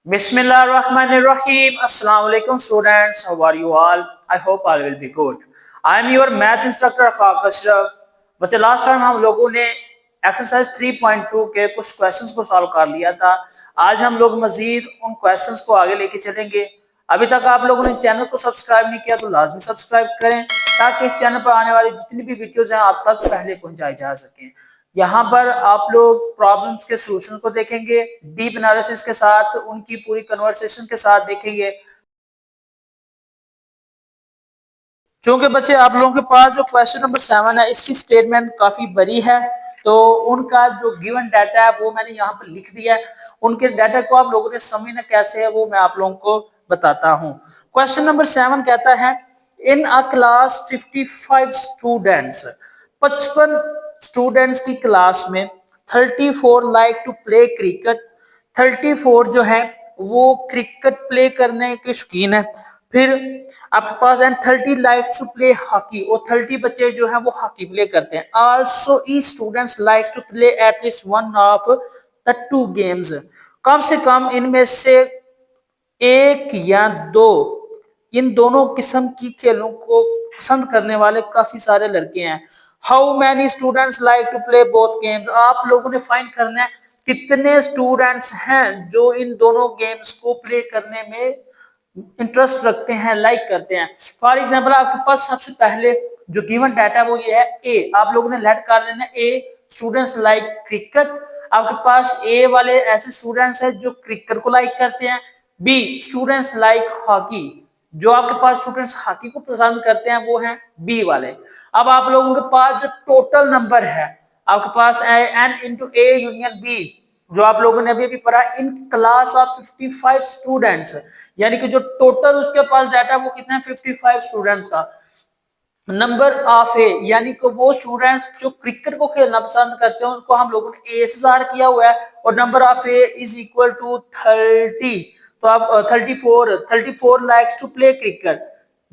Bismillahirrahmanirrahim. Assalamu alaikum students. How are you all? I hope all will be good. I am your math instructor Afaq Ashraf. बच्चे last time हम लोगों ने exercise 3.2 के कुछ questions को solve कर लिया था। आज हम लोग मजीद उन क्वेश्चंस को आगे लेके चलेंगे। अभी तक आप लोगों ने चैनल को सब्सक्राइब नहीं किया तो लाजमी सब्सक्राइब करें ताकि इस चैनल पर आने वाली जितनी भी वीडियोज हैं आप तक पहले पहुंचाई जा सकें। यहाँ पर आप लोग प्रॉब्लम्स के सॉल्यूशन को देखेंगे, डीप एनालिसिस के साथ उनकी पूरी कन्वर्सेशन के साथ देखेंगे। क्योंकि बच्चे आप लोगों के पास जो क्वेश्चन नंबर 7 है इसकी स्टेटमेंट काफी बड़ी है, तो उनका जो गिवन डाटा है वो मैंने यहाँ पर लिख दिया है। उनके डाटा को आप लोगों ने समझना कैसे है वो मैं आप लोगों को बताता हूँ। क्वेश्चन नंबर 7 कहता है in a class 55 students, 55 students की क्लास में 34 लाइक टू प्ले क्रिकेट, 34 जो है वो क्रिकेट प्ले करने के शौकीन है। फिर आपके पास and 30 likes to play hockey, और 30 बच्चे जो है वो हॉकी प्ले करते हैं। Also each students likes to play at least one of the two games, कम से कम इनमें से एक या दो इन दोनों किस्म की खेलों को पसंद करने वाले काफी सारे लड़के हैं। How many students like to play both games, आप लोगों ने फाइंड करना है कितने स्टूडेंट्स हैं जो इन दोनों गेम्स को प्ले करने में इंटरेस्ट रखते हैं, लाइक करते हैं। फॉर एग्जाम्पल आपके पास सबसे पहले जो गिवन डाटा वो ये है ए, आप लोगों ने लेट कर लेना ए स्टूडेंट्स लाइक क्रिकेट। आपके पास ए वाले ऐसे स्टूडेंट्स हैं जो क्रिकेट को लाइक करते हैं। बी स्टूडेंट्स लाइक हॉकी, जो आपके पास स्टूडेंट्स हॉकी को पसंद करते हैं वो हैं बी वाले। अब आप लोगों के पास जो टोटल नंबर है आपके पास N into A union B, जो आप लोगों ने अभी अभी पढ़ा इन क्लास ऑफ 55 स्टूडेंट्स, यानी कि जो टोटल उसके पास डाटा वो कितना है 55 स्टूडेंट्स का। नंबर ऑफ ए यानी कि वो स्टूडेंट्स जो क्रिकेट को खेलना पसंद करते हैं उनको हम लोगों ने ए से जार किया हुआ है, और number of A is equal to 30। तो आप 34 लाइक्स टू प्ले क्रिकेट,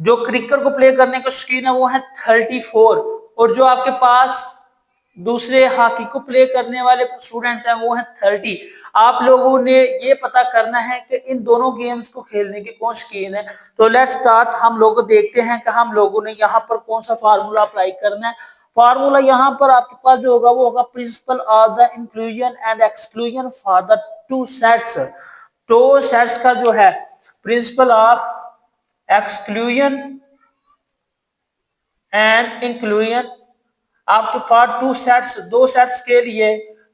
जो क्रिकेट को प्ले करने का शौकीन है वो है 34, और जो आपके पास दूसरे हॉकी को प्ले करने वाले स्टूडेंट्स हैं वो हैं 30। आप लोगों ने ये पता करना है कि इन दोनों गेम्स को खेलने के कौन शौकीन है। तो लेट्स स्टार्ट, हम लोग देखते हैं कि हम लोगों ने यहाँ पर कौन सा फार्मूला अप्लाई करना है। फार्मूला यहाँ पर आपके पास जो होगा वो होगा principal of the inclusion and exclusion for the two sets. तो सेट्स का जो है principle of exclusion and inclusion आपके पास टू सेट्स, दो सेट्स के लिए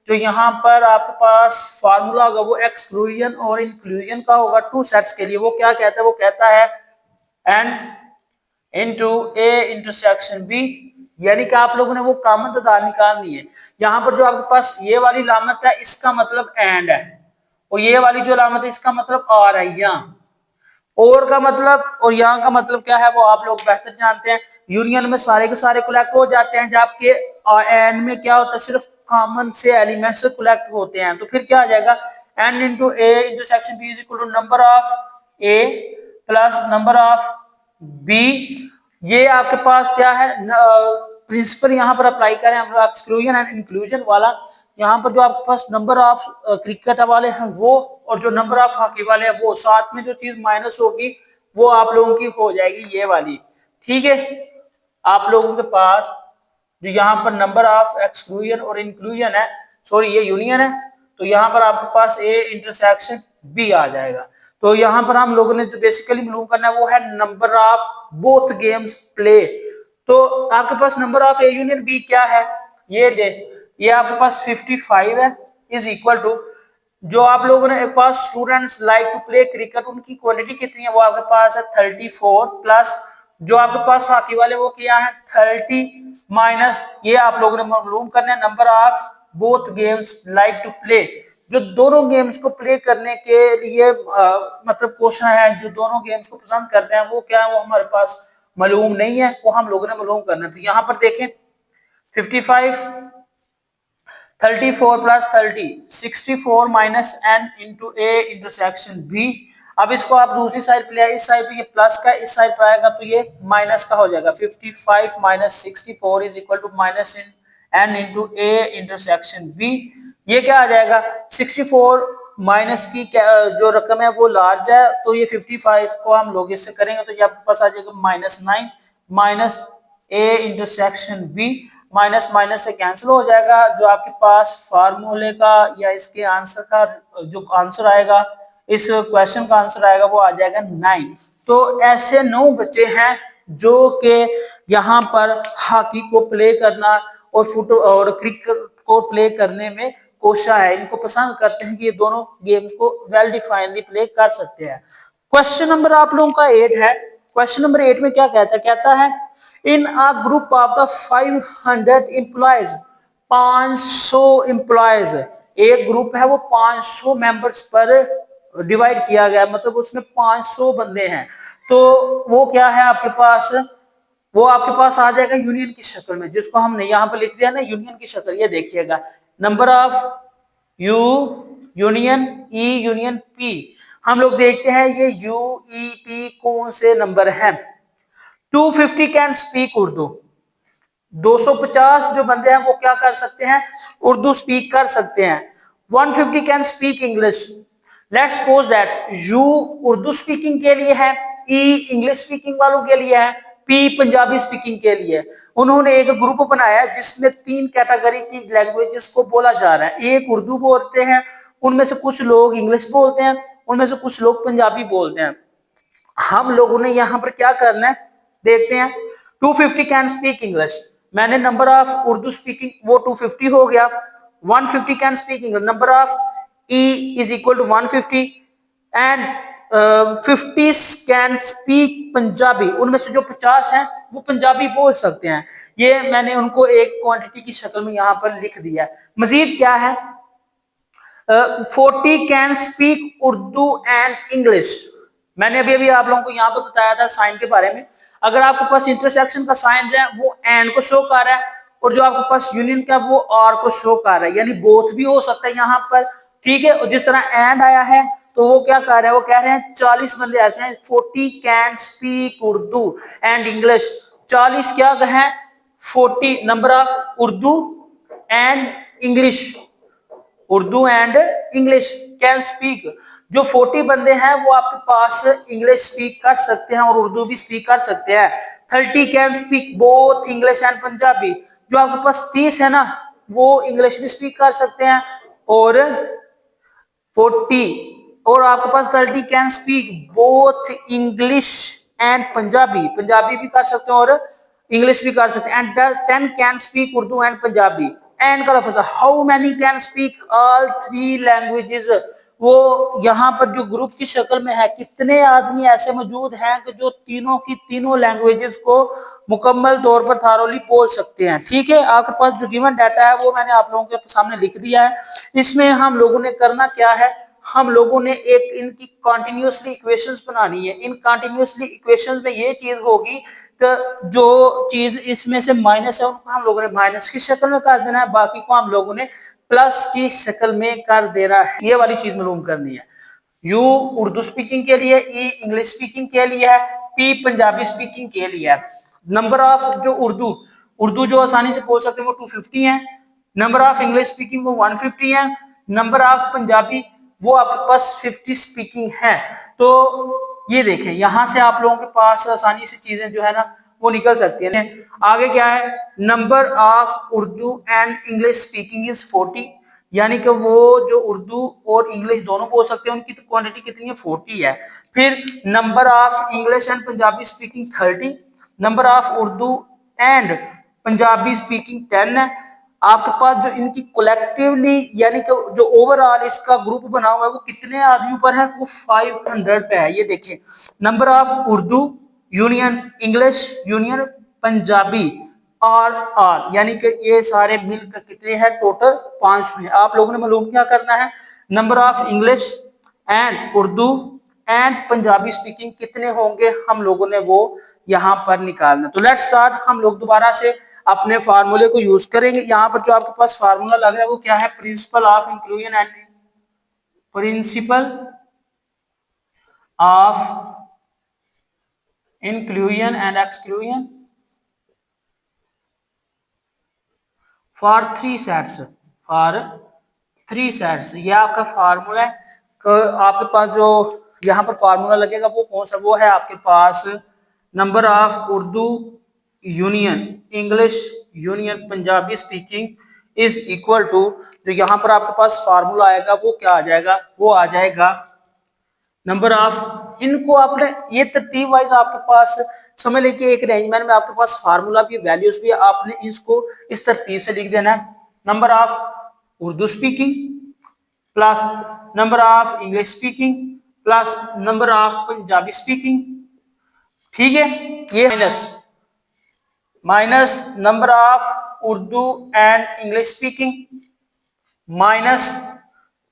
जो यहाँ पर आपके पास फार्मूला होगा वो एक्सक्लूजन और इंक्लूजन का होगा। टू सेट्स के लिए वो क्या कहता है, वो कहता है n into A intersection B, यानी कि आप लोगों ने वो कॉमन तादाद निकालनी है। यहाँ पर जो आपके पास ये वाली लामत है इसका मतलब एंड है, और ये वाली जो लामत है इसका मतलब और है। यहाँ और का मतलब और यहाँ का मतलब क्या है वो आप लोग बेहतर जानते हैं। यूनियन में सारे के सारे कलेक्ट हो जाते हैं, जबकि एंड में क्या होता है सिर्फ कॉमन से एलिमेंट से कलेक्ट होते हैं। तो फिर क्या आ जाएगा n into A intersection B is equal to number of A plus number of B. ये आपके पास क्या है प्रिंसिपल यहाँ पर अप्लाई करें हम लोग एक्सक्लूजन एंड इंक्लूजन वाला। यहाँ पर जो आपके पास नंबर ऑफ क्रिकेट वाले हैं वो और जो नंबर ऑफ हॉकी वाले हैं वो, साथ में जो चीज माइनस होगी वो आप लोगों की हो जाएगी ये वाली। ठीक है, आप लोगों के पास जो यहाँ पर नंबर ऑफ एक्सक्लूजन और इंक्लूजन है, सॉरी ये यूनियन है, तो यहाँ पर आपके पास ए इंटरसेक्शन बी आ जाएगा। तो यहाँ पर हम लोगों ने जो बेसिकली मालूम करना है वो है number of both games play. तो आपके पास number of A union B क्या है, ये आपके पास 55 है इज इक्वल टू जो आप लोगों ने पास students like to play cricket उनकी क्वांटिटी कितनी है वो आपके पास है 34 प्लस जो आपके पास हॉकी वाले वो क्या है 30 माइनस ये आप लोगों ने मालूम करना है number of both games like to play, जो दोनों गेम्स को प्ले करने के लिए मतलब क्वेश्चन है, जो दोनों गेम्स को पसंद करते हैं वो क्या है वो हमारे पास मालूम नहीं है, वो हम लोगों ने मालूम करना है। तो यहाँ पर देखें 55 34 plus 30 64 minus n into A intersection B. अब इसको आप दूसरी साइड पे ले आए, इस साइड पे ये प्लस का इस साइड पे आएगा तो ये माइनस का हो जाएगा। 55 minus 64 is equal to minus n into A intersection B. ये क्या आ जाएगा 64 माइनस की जो रकम है वो लार्ज है, तो ये 55 को हम लोग इससे करेंगे तो ये आपके पास आ जाएगा -9 minus A intersection B, minus minus से कैंसिल हो जाएगा। जो आपके पास फार्मूले का या इसके आंसर का जो आंसर आएगा, इस क्वेश्चन का आंसर आएगा वो आ जाएगा 9। तो ऐसे 9 बच्चे हैं जो कि यहाँ पर हॉकी को प्ले करना और फुट और क्रिकेट को प्ले करने में कोशा है, इनको पसंद करते हैं कि ये दोनों गेम्स को वेल डिफाइनली प्ले कर सकते हैं। क्वेश्चन नंबर आप लोगों का 8 है। क्वेश्चन नंबर 8 में क्या कहता है? कहता है in a group of the 500 employees, 500 employees, एक ग्रुप है वो 500 मेंबर्स पर डिवाइड किया गया, मतलब उसमें 500 बंदे हैं। तो वो क्या है आपके पास? वो आपके पास आ जाएगा यूनियन की शक्ल में, जिसको हमने यहाँ पर लिख दिया ना यूनियन की शक्ल। ये देखिएगा, number of you union E union P. हम लोग देखते हैं ये यू ई पी कौन से नंबर है। 250 कैन स्पीक उर्दू, 250 जो बंदे हैं वो क्या कर सकते हैं? उर्दू स्पीक कर सकते हैं। 150 can speak English. Let's suppose that you Urdu speaking के लिए है, ई इंग्लिश स्पीकिंग वालों के लिए है, पी पंजाबी स्पीकिंग के लिए। उन्होंने एक ग्रुप बनाया है जिसमें 3 कैटेगरी की लैंग्वेजेस को बोला जा रहा है। एक उर्दू बोलते हैं, उनमें से कुछ लोग इंग्लिश बोलते हैं, उनमें से कुछ लोग पंजाबी बोलते हैं। हम लोगों ने यहाँ पर क्या करना है देखते हैं। 250 कैन स्पीक इंग्लिश, मैंने नंबर ऑफ उर्दू स्पीकिंग वो 250 हो गया। 150 can speak English, number of E is equal to 150 and 50 can speak Punjabi, उनमें से जो 50 हैं वो पंजाबी बोल सकते हैं। ये मैंने उनको एक क्वांटिटी की शक्ल में यहाँ पर लिख दिया है। मजीद क्या है? 40 can speak Urdu and English. मैंने अभी अभी आप लोगों को यहाँ पर बताया था साइन के बारे में। अगर आपके पास इंटरसेक्शन का साइन है वो एंड को शो कर रहा है, और जो आपके पास यूनियन का वो आर को शो कर रहा है, यानी बोथ भी हो सकता है यहाँ पर। ठीक है, और जिस तरह एंड आया है तो वो क्या कर रहे हैं? वो कह रहे हैं 40 बंदे ऐसे हैं, 40 can speak Urdu and English. 40 क्या है? 40 number of Urdu and English, Urdu and English can speak. जो 40 बंदे हैं वो आपके पास इंग्लिश स्पीक कर सकते हैं और उर्दू भी स्पीक कर सकते हैं। 30 can speak both English and Punjabi. जो आपके पास 30 है ना वो इंग्लिश भी स्पीक कर सकते हैं और 40 और आपके पास 30 can speak both English and Punjabi, Punjabi भी कर सकते हैं और इंग्लिश भी कर सकते हैं। And 10 can speak Urdu and Punjabi. And का लफ्ज how many can speak all 3 languages. वो यहाँ पर जो ग्रुप की शक्ल में है, कितने आदमी ऐसे मौजूद हैं कि जो तीनों की तीनों लैंग्वेजेस को मुकम्मल तौर पर थारोली बोल सकते हैं। ठीक है, आपके पास जो गिवन डाटा है वो मैंने आप लोगों के सामने लिख दिया है। इसमें हम लोगों ने करना क्या है? हम लोगों ने एक इनकी कॉन्टिन्यूसली इक्वेशंस बनानी है। इन कॉन्टिन्यूसली इक्वेशंस में ये चीज होगी कि जो चीज इसमें से माइनस है उनको हम लोगों ने माइनस की शक्ल में कर देना है, बाकी को हम लोगों ने प्लस की शक्ल में कर देना है। ये वाली चीज मालूम करनी है। यू उर्दू स्पीकिंग के लिए, ई इंग्लिश स्पीकिंग के लिए है, पी पंजाबी स्पीकिंग के लिए है। नंबर ऑफ जो उर्दू उर्दू जो आसानी से बोल सकते हैं वो 250 है। नंबर ऑफ इंग्लिश स्पीकिंग वो 150 है। नंबर ऑफ पंजाबी वो आपके पास 50 स्पीकिंग है। तो ये देखें, यहां से आप लोगों के पास आसानी से चीजें जो है ना वो निकल सकती है। आगे क्या है? Number of Urdu and English speaking is 40, यानी कि वो जो उर्दू और इंग्लिश दोनों बोल सकते हैं उनकी तो क्वांटिटी कितनी है? 40 है। फिर number of English and Punjabi speaking 30, number of Urdu and Punjabi speaking 10 है। आपके पास जो इनकी कलेक्टिवली यानी कि जो ओवरऑल इसका ग्रुप बना हुआ है वो कितने आदमियों पर है? वो 500 पे है। ये देखें, number of Urdu union English union Punjabi और यानी कि ये सारे मिलकर कितने हैं? टोटल 500 है। आप लोगों ने मालूम क्या करना है? Number of English and Urdu and Punjabi speaking कितने होंगे हम लोगों ने वो यहाँ पर निकालना। तो लेट्स स्टार्ट। हम लोग दोबारा से अपने फार्मूले को यूज करेंगे। यहाँ पर जो आपके पास फार्मूला लग रहा है वो क्या है? Principle of inclusion and principle of inclusion and exclusion for 3 sets, for 3 sets, ये आपका फार्मूला है। आपके पास जो यहाँ पर फार्मूला लगेगा वो कौन सा, वो है आपके पास number of Urdu union English union Punjabi speaking is equal to, जो यहाँ पर आपके पास फार्मूला आएगा वो क्या आ जाएगा, वो आ जाएगा नंबर ऑफ, इनको आपने ये तरतीब वाइज आपके पास समझ लेके एक अरेंजमेंट में आपके पास फार्मूला भी वैल्यूज भी आपने इसको इस तरतीब से लिख देना है। Number of Urdu speaking plus number of English speaking plus number of Punjabi speaking, ठीक है। ये minus minus number of Urdu and English speaking minus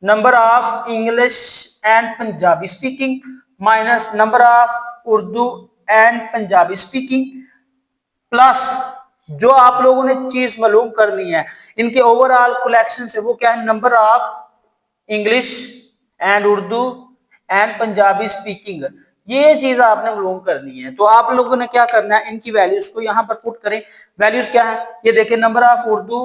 number of English and Punjabi speaking minus number of Urdu and Punjabi speaking plus जो आप लोगों ने चीज मालूम करनी है इनके ओवरऑल कलेक्शन से, वो क्या है, number of English and Urdu and Punjabi speaking, ये चीज आपने मालूम करनी है। तो आप लोगों ने क्या करना है, इनकी वैल्यूज को यहाँ पर पुट करें। वैल्यूज क्या है, ये देखें, नंबर ऑफ उर्दू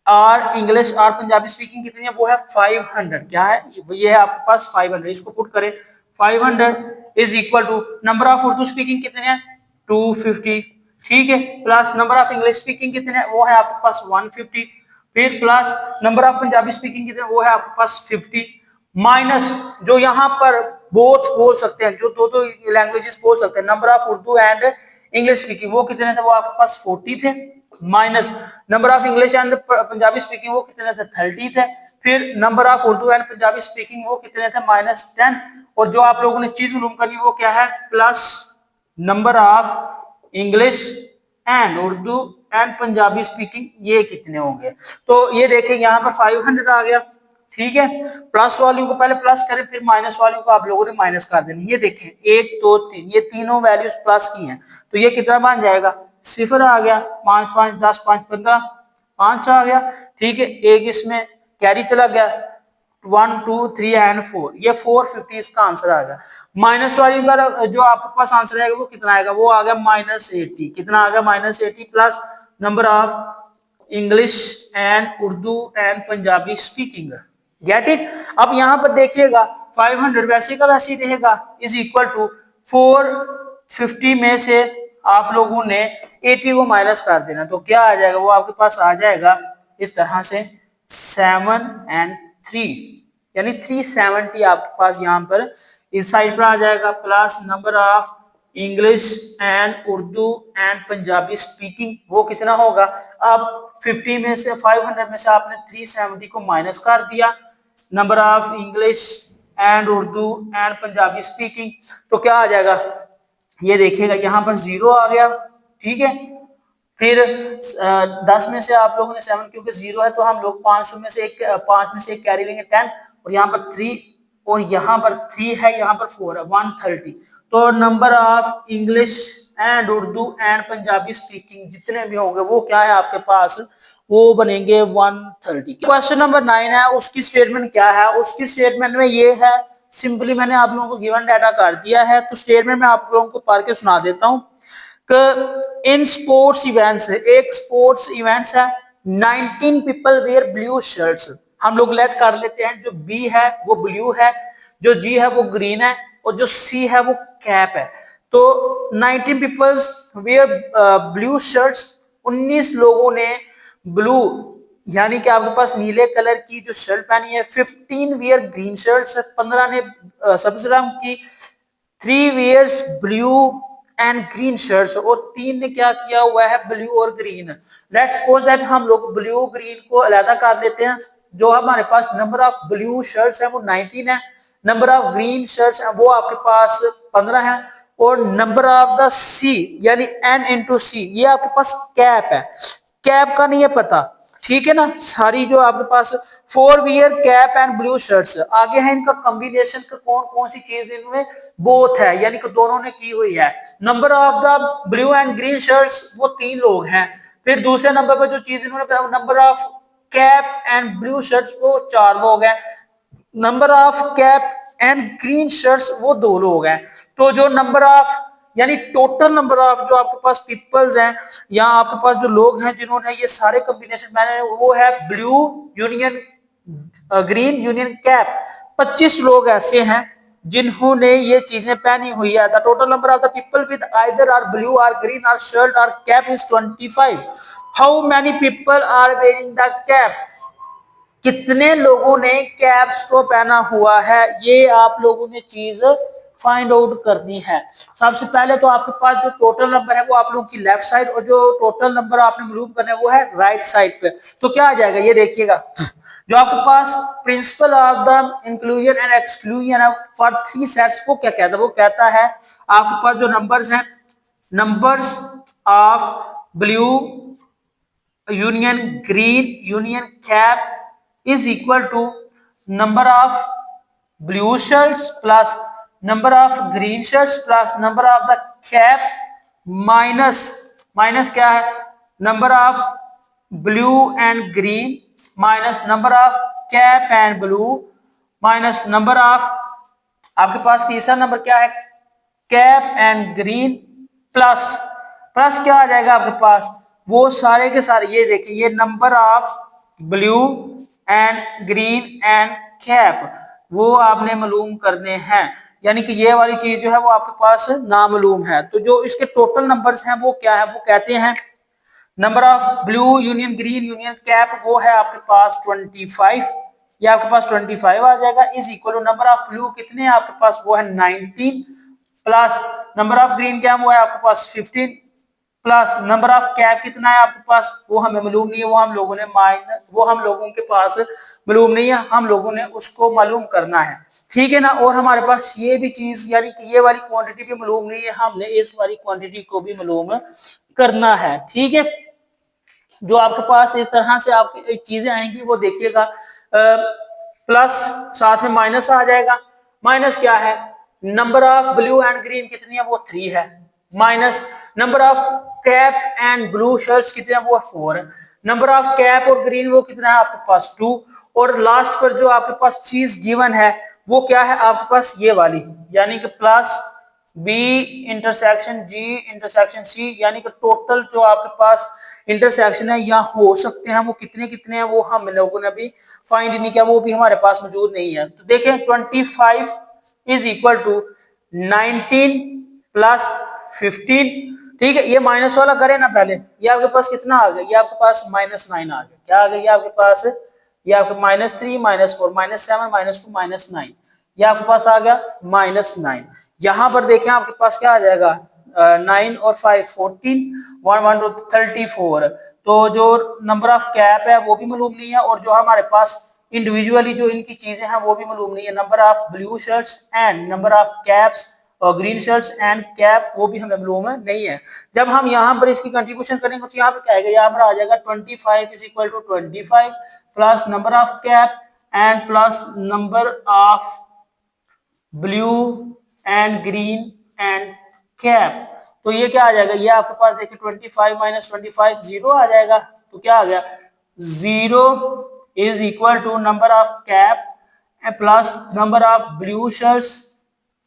और इंग्लिश और पंजाबी स्पीकिंग कितनी है, वो है 500, क्या है ये है आपके पास 500, इसको पुट करें। 500 is equal to number of Urdu speaking कितने हैं 250, ठीक है, plus number of English speaking कितने हैं, वो है आपके पास 150, फिर plus number of Punjabi speaking कितने, वो है आपके पास 50, माइनस जो यहाँ पर बोथ बोल सकते हैं, जो दो दो लैंग्वेजेस बोल सकते हैं, number of Urdu and English speaking वो कितने थे, वो आपके पास 40 थे, minus number of English and Punjabi speaking वो कितने थे 30 थे, फिर number of Urdu and Punjabi speaking वो कितने थे -10, और जो आप लोगों ने चीज मालूम करनी वो क्या है, plus number of English and Urdu and Punjabi speaking ये कितने होंगे। तो ये देखें यहाँ पर 500 आ गया, ठीक है, प्लस वाली को पहले प्लस करें फिर माइनस वाली को आप लोगों ने माइनस कर देनी। ये देखें 1 2 3 ये तीनों वैल्यूज प्लस की हैं, तो ये कितना बन जाएगा, 0 आ गया, 5 5 10 5 15 5 आ गया, ठीक है, एक इसमें कैरी चला गया, 1 2 3 एंड 4, ये 450 इसका आंसर आ गया। माइनस वाली का जो आपके पास आंसर आएगा वो कितना आएगा, वो आ गया -80, कितना आ गया -80 plus number of English and Urdu and Punjabi speaking, get it. अब यहां पर देखिएगा 500 वैसे का वैसे ही रहेगा, इज इक्वल टू 450 में से आप लोगों ने 80 को माइनस कर देना, तो क्या आ जाएगा, वो आपके पास आ जाएगा इस तरह से 7 एंड 3, यानी 370 आपके पास यहाँ पर इस साइड पर आ जाएगा, plus number of English and Urdu and Punjabi speaking वो कितना होगा। अब 50 में से 500 में से आपने 370 को माइनस कर दिया, number of English and Urdu and Punjabi speaking, तो क्या आ जाएगा, ये देखिएगा यहाँ पर 0 आ गया, ठीक है, फिर 10 में से आप लोगों ने 7 क्योंकि 0 है तो हम लोग 500 में से 5 में से एक कैरी लेंगे 10, और यहाँ पर 3 और यहाँ पर 3 है, यहाँ पर 4 है, 130। तो number of English and Urdu and Punjabi speaking जितने भी होंगे वो क्या है आपके पास, वो बनेंगे 130। क्वेश्चन नंबर 9 है, उसकी स्टेटमेंट क्या है, उसकी स्टेटमेंट में ये है, सिंपली मैंने आप लोगों को गिवन डाटा कर दिया है, तो स्टेटमेंट में आप लोगों को पढ़ के सुना देता हूँ। इन स्पोर्ट्स इवेंट्स, एक स्पोर्ट्स इवेंट्स है, 19 पीपल वेयर ब्लू शर्ट्स, हम लोग लेट कर लेते हैं, जो बी है वो ब्लू है, जो जी है वो ग्रीन है, और जो सी है वो कैप है। तो 19 पीपल्स वेयर ब्लू शर्ट्स, 19 लोगों ने ब्लू यानी कि आपके पास नीले कलर की जो शर्ट पहनी है, 15 वेयर ग्रीन शर्ट्स, 15 ने सब्ज रंग की, 3 wears blue and green shirts, और 3 ने क्या किया हुआ है, ब्लू और ग्रीन। लेट्स सपोज दैट हम लोग ब्लू ग्रीन को अलग कर लेते हैं, जो हमारे पास नंबर ऑफ ब्लू शर्ट्स है वो 19 है, नंबर ऑफ ग्रीन शर्ट्स है वो आपके पास 15 है, और नंबर ऑफ द सी यानी n इंटू सी ये आपके पास कैप है, कैप का नहीं है पता, ठीक है ना, सारी जो आपके पास 4 wear cap and blue shirts, आगे है इनका कॉम्बिनेशन का कौन कौन सी चीज इनमें बोथ है, यानी कि दोनों ने की हुई है। Number of the blue and green shirts वो 3 लोग हैं, फिर दूसरे नंबर पर जो चीज इन्होंने number of cap and blue shirts वो 4 लोग हैं, number of cap and green shirts वो 2 लोग हैं। तो जो नंबर ऑफ यानी टोटल नंबर ऑफ जो आपके पास पीपल्स हैं या आपके पास जो लोग हैं जिन्होंने ये सारे कॉम्बिनेशन मैंने, वो है blue union green union cap, 25 लोग ऐसे हैं जिन्होंने ये चीजें पहनी हुई है। The total number of the people with either or blue or green or shirt or cap is 25। How many people are wearing the cap, कितने लोगों ने कैप्स को पहना हुआ है, ये आप लोगों ने चीज फाइंड आउट करनी है। सबसे पहले तो आपके पास जो टोटल नंबर है वो आप लोगों की लेफ्ट साइड, और जो टोटल नंबर आपने मालूम करना है वो है राइट साइड पे। तो क्या आ जाएगा ये देखिएगा, जो आपके पास principle of the inclusion and exclusion for 3 sets, वो क्या कहता है, वो कहता है आपके पास जो नंबर्स हैं, numbers of blue union green union cap is equal to number of blue shirts plus number of green shirts plus number of the cap minus, minus क्या है, number of blue and green minus number of cap and blue minus number of, आपके पास तीसरा number क्या है, cap and green plus, plus क्या आ जाएगा आपके पास, वो सारे के सारे ये देखिए, ये number of blue and green and cap वो आपने मालूम करने हैं, यानी कि ये वाली चीज जो है वो आपके पास नामालूम है। तो जो इसके टोटल नंबर्स हैं वो क्या है, वो कहते हैं number of blue union green union cap वो है आपके पास 25, ये आपके पास 25 आ जाएगा, is equal to number of blue कितने हैं आपके पास, वो है 19 प्लस नंबर ऑफ ग्रीन क्या वो है आपके पास 15 प्लस नंबर ऑफ कैप कितना है आपके पास, वो हमें मालूम नहीं है, वो हम लोगों ने वो हम लोगों के पास मालूम नहीं है, हम लोगों ने उसको मालूम करना है, ठीक है ना। और हमारे पास ये भी चीज यानी कि ये वाली क्वांटिटी भी मालूम नहीं है, हमने इस वाली क्वांटिटी को भी मालूम करना है, ठीक है। जो आपके पास इस तरह से आपकी चीजें आएंगी वो देखिएगा, प्लस साथ में माइनस आ जाएगा, माइनस क्या है, number of blue and green कितनी है, वो 3 है, minus number of cap and blue shirts कितने हैं, वो 4 है, नंबर ऑफ कैप और ग्रीन वो कितना है आपके पास 2, और लास्ट पर जो आपके पास चीज गिवन है वो क्या है आपके पास ये वाली, यानी कि plus B intersection G intersection C, यानी कि टोटल जो आपके पास इंटरसेक्शन है या हो सकते हैं वो कितने कितने हैं वो हम लोगों ने अभी फाइंड नहीं किया, वो भी हमारे पास मौजूद नहीं है। तो देखें 25 इज इक्वल टू 19 प्लस 15, ठीक है, ये माइनस वाला करें ना पहले, ये आपके पास कितना आ गया, ये आपके पास -9 आ गया, क्या आ गया ये आपके पास, ये आपके -3 -4 -7 -2 -9, ये आपके पास आ गया -9। यहां पर देखें आपके पास क्या आ जाएगा, 9 और 5 14 1 1 2 34, तो जो नंबर ऑफ कैप है वो भी मालूम नहीं है, और जो हमारे पास इंडिविजुअली जो इनकी चीजें हैं वो भी मालूम नहीं है, number of blue shirts and number of caps और ग्रीन शर्ट्स एंड कैप वो भी हमें मालूम नहीं है। जब हम यहाँ पर इसकी कंट्रीब्यूशन करेंगे तो यहाँ पर क्या आएगा, यहाँ पर आ जाएगा 25 is equal to 25 plus number of cap and plus number of blue and green and cap, तो ये क्या आ जाएगा, ये आपके पास देखिए 25 माइनस 25 जीरो आ जाएगा, तो क्या आ गया 0 is equal to number of cap plus number of blue shirts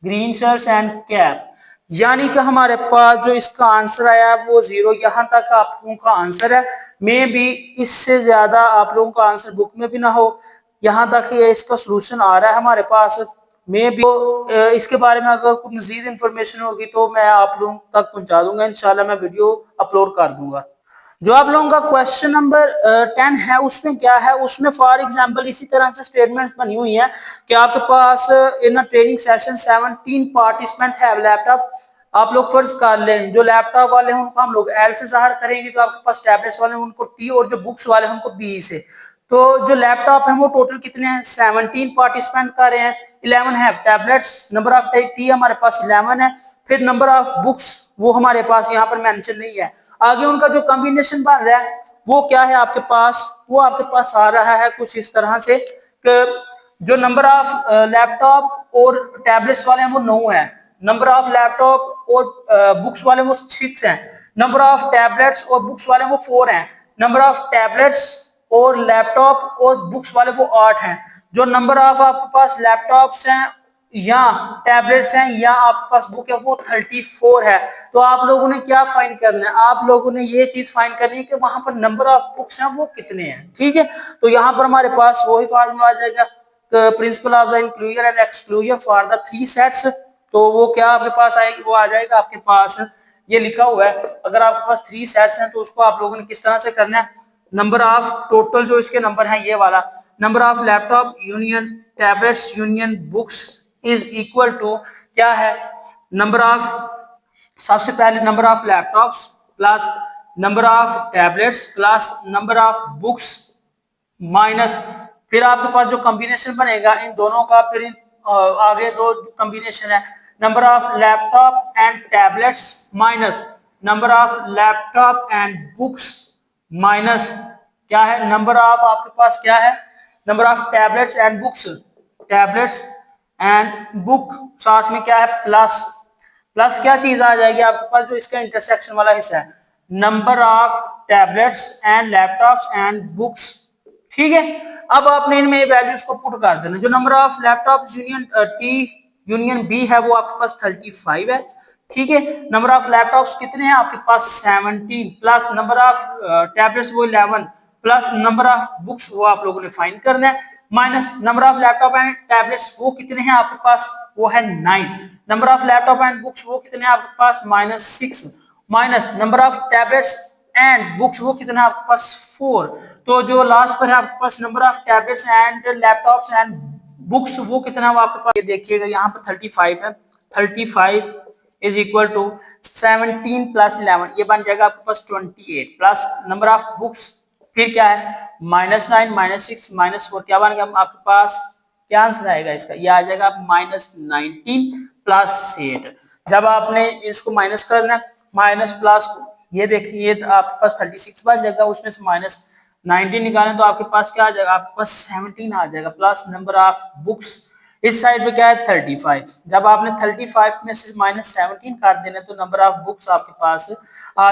green shirts and cap, यानी कि हमारे पास जो इसका आंसर आया वो 0, यहाँ तक आप लोगों का आंसर है, मे भी इससे ज्यादा आप लोगों का आंसर बुक में भी ना हो, यहाँ तक ये इसका सोल्यूशन आ रहा है हमारे पास, मैं भी इसके बारे में अगर कुछ मजीद इंफॉर्मेशन होगी तो मैं आप लोगों तक पहुंचा दूंगा, इंशाल्लाह मैं वीडियो अपलोड कर दूंगा। जो आप लोगों का क्वेश्चन नंबर 10 है उसमें क्या है, उसमें फॉर एग्जांपल इसी तरह से स्टेटमेंट्स बनी हुई है कि आपके पास in training session 17 participant have laptop, आप लोग फर्ज कर लें जो लैपटॉप वाले हैं उनको हम लोग एल से ज़ाहिर करेंगे, तो आपके पास टैबलेट्स वाले हैं उनको टी, और जो बुक्स वाले हैं उनको बी से। तो जो लैपटॉप है वो टोटल कितने हैं, 17 पार्टिसिपेंट कर रहे हैं, 11 है टैबलेट्स, नंबर ऑफ टी हमारे पास 11 है, फिर नंबर ऑफ बुक्स वो हमारे पास यहाँ पर मेंशन नहीं है। आगे उनका जो कॉम्बिनेशन बन रहा है वो क्या है आपके पास, वो आपके पास आ रहा है कुछ इस तरह से कि जो नंबर ऑफ लैपटॉप और टैबलेट्स वाले हैं वो 9 है, नंबर ऑफ लैपटॉप और बुक्स वाले वो 6 हैं, नंबर ऑफ टैबलेट्स और बुक्स वाले वो 4 हैं, नंबर ऑफ टैबलेट्स और लैपटॉप और बुक्स वाले वो 8 हैं, जो नंबर ऑफ आपके पास लैपटॉप्स हैं या टैबलेट्स हैं या आपके पास बुक है वो 34 है। तो आप लोगों ने क्या फाइंड करना है, आप लोगों ने ये चीज फाइंड करनी है कि वहां पर नंबर ऑफ बुक्स हैं वो कितने हैं। ठीक है, तो यहाँ पर हमारे पास वही फार्मूला आ जाएगा, principal of the inclusion and exclusion for the 3 sets. तो वो क्या आपके पास आएगी, वो आ जाएगा आपके पास ये लिखा हुआ है, अगर आपके पास 3 सेट्स हैं तो उसको आप लोगों ने किस तरह से करना है, नंबर ऑफ टोटल जो इसके नंबर हैं ये वाला, number of laptop union tablets union books is equal to क्या है, नंबर ऑफ, सबसे पहले number of laptops plus number of tablets plus number of books minus, फिर आपके पास जो कॉम्बिनेशन बनेगा इन दोनों का, फिर आगे दो कॉम्बिनेशन है, number of laptop and tablets minus number of laptop and books minus क्या है, नंबर ऑफ आपके पास क्या है, number of tablets and books, tablets and book साथ में क्या है प्लस, प्लस क्या चीज आ जाएगी आपके पास जो इसका इंटरसेक्शन वाला हिस्सा है, number of tablets and laptops and books. ठीक है, अब आपने इनमें वैल्यूज को पुट कर देना, जो number of laptop union T union B है वो आपके पास 35 है। ठीक है, नंबर ऑफ लैपटॉप्स कितने हैं आपके पास 17 प्लस नंबर ऑफ टैबलेट्स वो 11 प्लस नंबर ऑफ बुक्स वो आप लोगों ने फाइंड करना है minus number of laptop and tablets वो कितने हैं आपके पास, वो है 9, number of laptop and books वो कितने हैं आपके पास -6 minus number of tablets and books वो कितना है आपके पास 4। तो जो लास्ट पर है आपके पास number of tablets and laptops and books वो कितना है आपके पास, ये देखिएगा यहाँ पर 35 है, 35 इज इक्वल टू 17 प्लस 11 ये बन जाएगा आपके पास 28 प्लस नंबर ऑफ बुक्स फिर क्या है -9 -6 -4 क्या बन गया आपके पास, क्या आंसर आएगा इसका, ये आ जाएगा -19 प्लस 8। जब आपने इसको माइनस करना माइनस प्लस ये देखिए तो आपके पास 36 बन जाएगा, उसमें से -19 निकालें तो आपके पास क्या आ जाएगा, आपके पास 17 आ जाएगा प्लस नंबर ऑफ बुक्स इस साइड पे क्या है 35। जब आपने 35 में से -17 काट देना तो नंबर ऑफ बुक्स आपके पास आ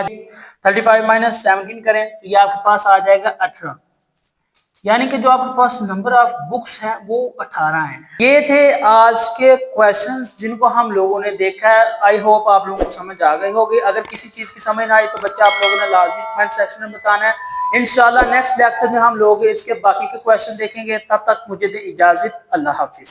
35 -17 करें तो ये आपके पास आ जाएगा 18, यानी कि जो आपके पास नंबर ऑफ बुक्स हैं वो 18 हैं। ये थे आज के क्वेश्चंस जिनको हम लोगों ने देखा है। आई होप आप लोगों को समझ आ गई होगी। अगर किसी चीज की समझ ना आई तो बच्चा आप लोगों ने लाजमी कमेंट सेक्शन में बताना है। इंशाल्लाह नेक्स्ट लेक्चर में हम लोग इसके बाकी के क्वेश्चन देखेंगे। तब तक मुझे दे इजाजत, अल्लाह हाफिज।